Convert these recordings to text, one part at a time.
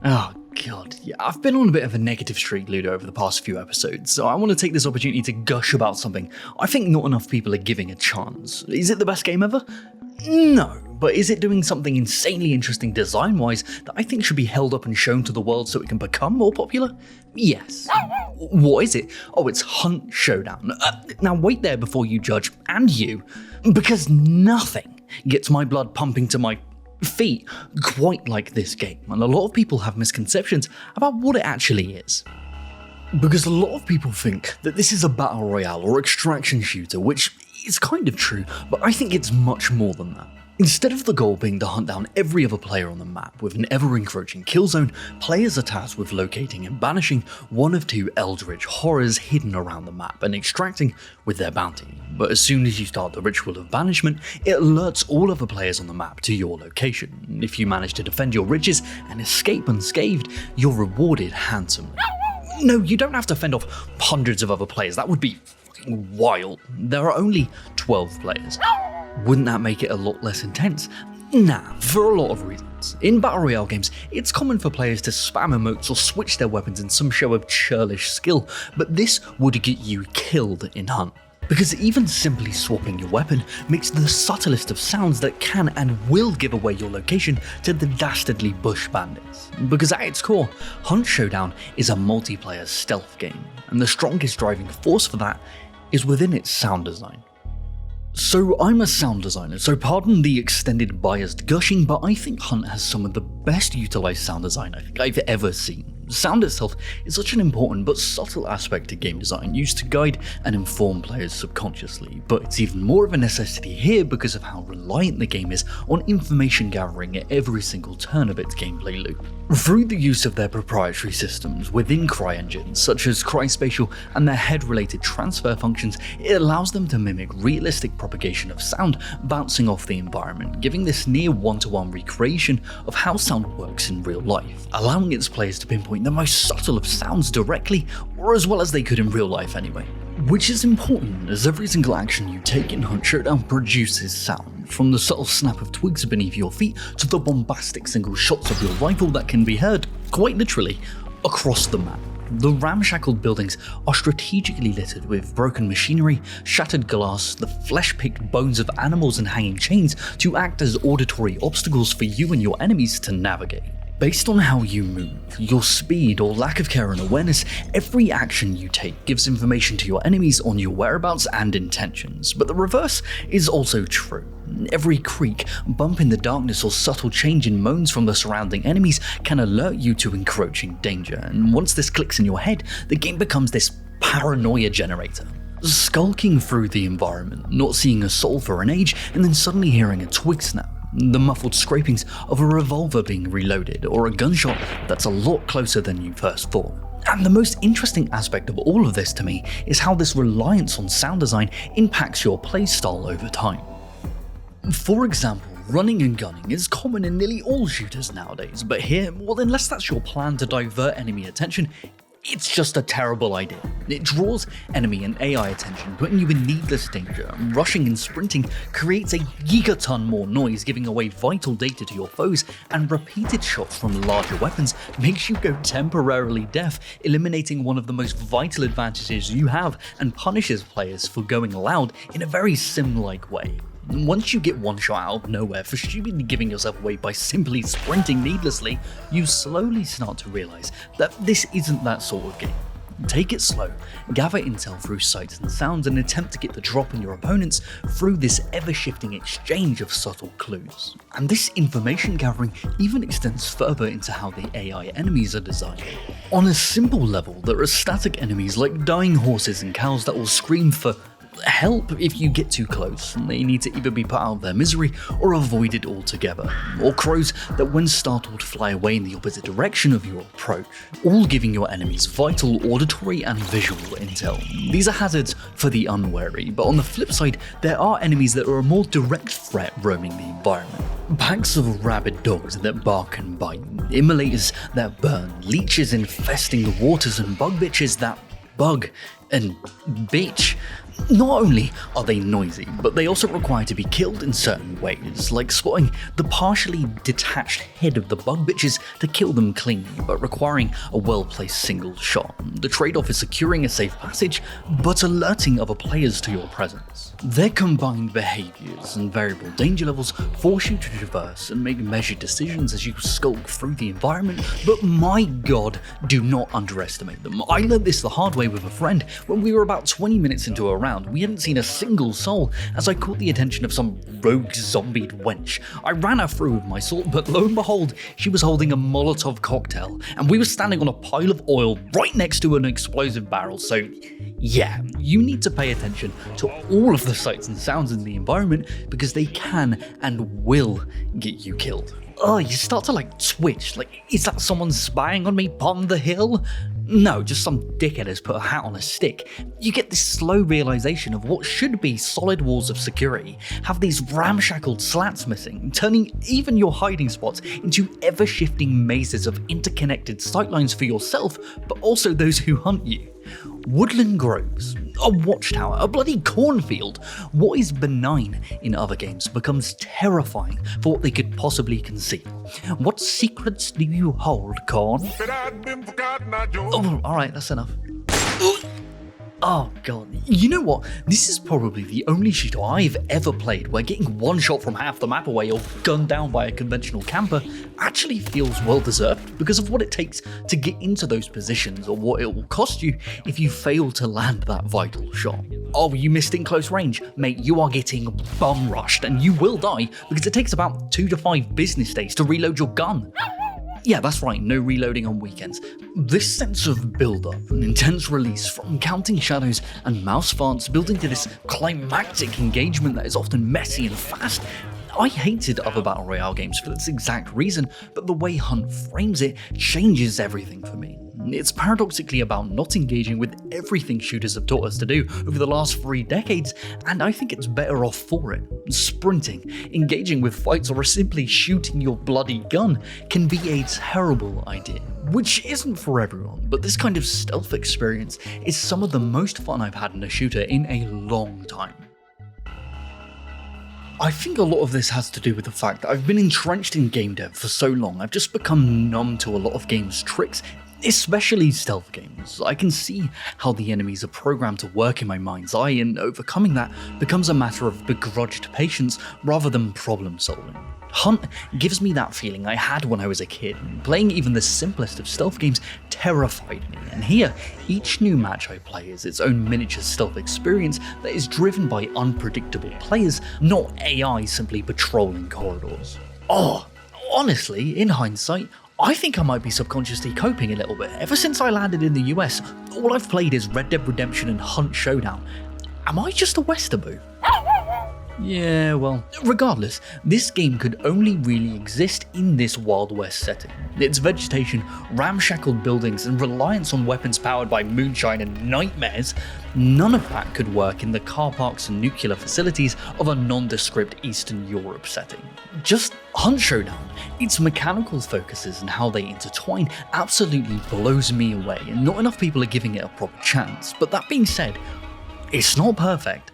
Oh god, yeah, I've been on a bit of a negative streak, Ludo, over the past few episodes, so I want to take this opportunity to gush about something I think not enough people are giving a chance. Is it the best game ever? No, but is it doing something insanely interesting design-wise that I think should be held up and shown to the world so it can become more popular? Yes. What is it? Oh, it's Hunt Showdown. Now wait there before you judge, and you, because nothing gets my blood pumping to my feet quite like this game, and a lot of people have misconceptions about what it actually is. Because a lot of people think that this is a battle royale or extraction shooter, which is kind of true, but I think it's much more than that. Instead of the goal being to hunt down every other player on the map with an ever-encroaching kill zone, players are tasked with locating and banishing one of two eldritch horrors hidden around the map and extracting with their bounty. But as soon as you start the ritual of banishment, it alerts all other players on the map to your location. If you manage to defend your riches and escape unscathed, you're rewarded handsomely. No, you don't have to fend off hundreds of other players, that would be wild. There are only 12 players. Wouldn't that make it a lot less intense? Nah, for a lot of reasons. In Battle Royale games, it's common for players to spam emotes or switch their weapons in some show of churlish skill, but this would get you killed in Hunt. Because even simply swapping your weapon makes the subtlest of sounds that can and will give away your location to the dastardly bush bandits. Because at its core, Hunt Showdown is a multiplayer stealth game, and the strongest driving force for that is within its sound design. So I'm a sound designer, so pardon the extended biased gushing, but I think Hunt has some of the best utilised sound design I think I've ever seen. Sound itself is such an important but subtle aspect to game design, used to guide and inform players subconsciously, but it's even more of a necessity here because of how reliant the game is on information gathering at every single turn of its gameplay loop. Through the use of their proprietary systems within CryEngines, such as CrySpatial and their head-related transfer functions, it allows them to mimic realistic propagation of sound bouncing off the environment, giving this near one-to-one recreation of how sound works in real life, allowing its players to pinpoint the most subtle of sounds directly, or as well as they could in real life anyway. Which is important, as every single action you take in Hunt Showdown produces sound, from the subtle snap of twigs beneath your feet to the bombastic single shots of your rifle that can be heard, quite literally, across the map. The ramshackled buildings are strategically littered with broken machinery, shattered glass, the flesh-picked bones of animals and hanging chains to act as auditory obstacles for you and your enemies to navigate. Based on how you move, your speed or lack of care and awareness, every action you take gives information to your enemies on your whereabouts and intentions, but the reverse is also true. Every creak, bump in the darkness or subtle change in moans from the surrounding enemies can alert you to encroaching danger, and once this clicks in your head, the game becomes this paranoia generator. Skulking through the environment, not seeing a soul for an age, and then suddenly hearing a twig snap, the muffled scrapings of a revolver being reloaded, or a gunshot that's a lot closer than you first thought. And the most interesting aspect of all of this to me is how this reliance on sound design impacts your playstyle over time. For example, running and gunning is common in nearly all shooters nowadays, but here, well, unless that's your plan to divert enemy attention, it's just a terrible idea. It draws enemy and AI attention, putting you in needless danger. Rushing and sprinting creates a gigaton more noise, giving away vital data to your foes, and repeated shots from larger weapons makes you go temporarily deaf, eliminating one of the most vital advantages you have and punishes players for going loud in a very sim-like way. Once you get one shot out of nowhere for stupidly giving yourself away by simply sprinting needlessly, you slowly start to realize that this isn't that sort of game. Take it slow, gather intel through sights and sounds, and attempt to get the drop on your opponents through this ever-shifting exchange of subtle clues. And this information gathering even extends further into how the AI enemies are designed. On a simple level, there are static enemies like dying horses and cows that will scream for help if you get too close, and they need to either be put out of their misery or avoided altogether, or crows that when startled fly away in the opposite direction of your approach, all giving your enemies vital auditory and visual intel. These are hazards for the unwary, but on the flip side, there are enemies that are a more direct threat roaming the environment. Packs of rabid dogs that bark and bite, immolators that burn, leeches infesting the waters, and bug bitches that bug and bitch. Not only are they noisy, but they also require to be killed in certain ways, like spotting the partially detached head of the bug bitches to kill them cleanly, but requiring a well-placed single shot. The trade-off is securing a safe passage, but alerting other players to your presence. Their combined behaviours and variable danger levels force you to traverse and make measured decisions as you skulk through the environment, but my god, do not underestimate them. I learned this the hard way with a friend when we were about 20 minutes into a round. We hadn't seen a single soul as I caught the attention of some rogue zombied wench. I ran her through with my sword, but lo and behold, she was holding a Molotov cocktail, and we were standing on a pile of oil right next to an explosive barrel, so yeah, you need to pay attention to all of the sights and sounds in the environment because they can and will get you killed. You start to twitch, is that someone spying on me on the hill? No, just some dickhead has put a hat on a stick. You get this slow realization of what should be solid walls of security have these ramshackled slats missing, turning even your hiding spots into ever-shifting mazes of interconnected sightlines for yourself, but also those who hunt you. Woodland groves, a watchtower, a bloody cornfield. What is benign in other games becomes terrifying for what they could possibly conceal. What secrets do you hold, Corn? Oh, alright, that's enough. Oh god, you know what? This is probably the only shooter I've ever played where getting one shot from half the map away or gunned down by a conventional camper actually feels well deserved because of what it takes to get into those positions or what it will cost you if you fail to land that vital shot. Oh, you missed in close range? Mate, you are getting bum rushed and you will die because it takes about 2 to 5 business days to reload your gun. Yeah, that's right, no reloading on weekends. This sense of build-up and intense release from counting shadows and mouse farts building to this climactic engagement that is often messy and fast. I hated other Battle Royale games for this exact reason, but the way Hunt frames it changes everything for me. It's paradoxically about not engaging with everything shooters have taught us to do over the last 3 decades, and I think it's better off for it. Sprinting, engaging with fights, or simply shooting your bloody gun can be a terrible idea. Which isn't for everyone, but this kind of stealth experience is some of the most fun I've had in a shooter in a long time. I think a lot of this has to do with the fact that I've been entrenched in game dev for so long, I've just become numb to a lot of games' tricks, especially stealth games. I can see how the enemies are programmed to work in my mind's eye, and overcoming that becomes a matter of begrudged patience rather than problem solving. Hunt gives me that feeling I had when I was a kid, and playing even the simplest of stealth games terrified me, and here, each new match I play is its own miniature stealth experience that is driven by unpredictable players, not AI simply patrolling corridors. Honestly, in hindsight, I think I might be subconsciously coping a little bit. Ever since I landed in the US, all I've played is Red Dead Redemption and Hunt Showdown. Am I just a Westerboo? Yeah, well, regardless, this game could only really exist in this Wild West setting. Its vegetation, ramshackled buildings, and reliance on weapons powered by moonshine and nightmares, none of that could work in the car parks and nuclear facilities of a nondescript Eastern Europe setting. Just Hunt Showdown, its mechanical focuses and how they intertwine absolutely blows me away, and not enough people are giving it a proper chance. But that being said, it's not perfect.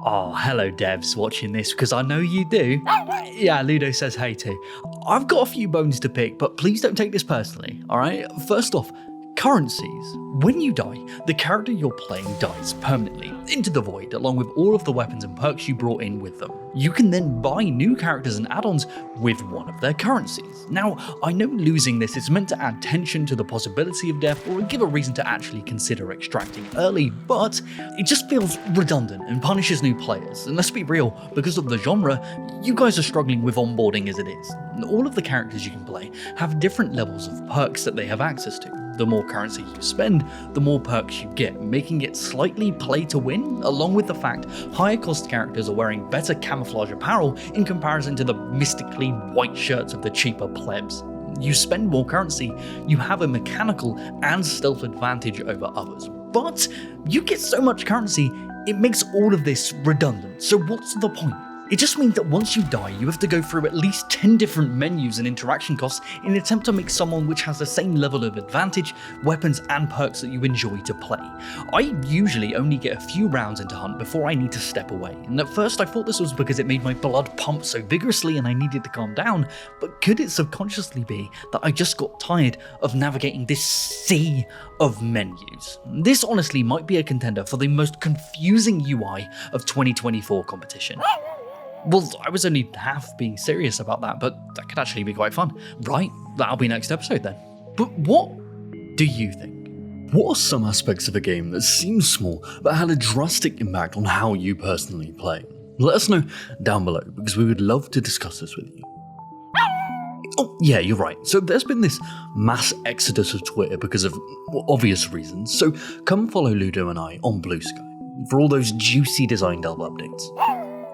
Oh, hello devs watching this, because I know you do. Yeah, Ludo says hey too. I've got a few bones to pick, but please don't take this personally, alright? First off, currencies. When you die, the character you're playing dies permanently into the void, along with all of the weapons and perks you brought in with them. You can then buy new characters and add-ons with one of their currencies. Now, I know losing this is meant to add tension to the possibility of death or give a reason to actually consider extracting early, but it just feels redundant and punishes new players. And let's be real, because of the genre, you guys are struggling with onboarding as it is. All of the characters you can play have different levels of perks that they have access to. The more currency you spend, the more perks you get, making it slightly play to win, along with the fact higher cost characters are wearing better camouflage apparel in comparison to the mystically white shirts of the cheaper plebs. You spend more currency, you have a mechanical and stealth advantage over others, but you get so much currency, it makes all of this redundant, so what's the point? It just means that once you die, you have to go through at least 10 different menus and interaction costs in an attempt to make someone which has the same level of advantage, weapons and perks that you enjoy to play. I usually only get a few rounds into Hunt before I need to step away, and at first I thought this was because it made my blood pump so vigorously and I needed to calm down, but could it subconsciously be that I just got tired of navigating this sea of menus? This honestly might be a contender for the most confusing UI of 2024 competition. Well, I was only half being serious about that, but that could actually be quite fun. Right, that'll be next episode then. But what do you think? What are some aspects of a game that seem small but had a drastic impact on how you personally play? Let us know down below, because we would love to discuss this with you. Oh, yeah, you're right. So there's been this mass exodus of Twitter because of obvious reasons, so come follow Ludo and I on Blue Sky for all those juicy design delve updates.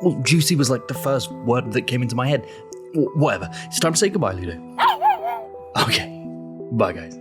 Well, juicy was like the first word that came into my head. Whatever. It's time to say goodbye, Ludo. Okay. Bye, guys.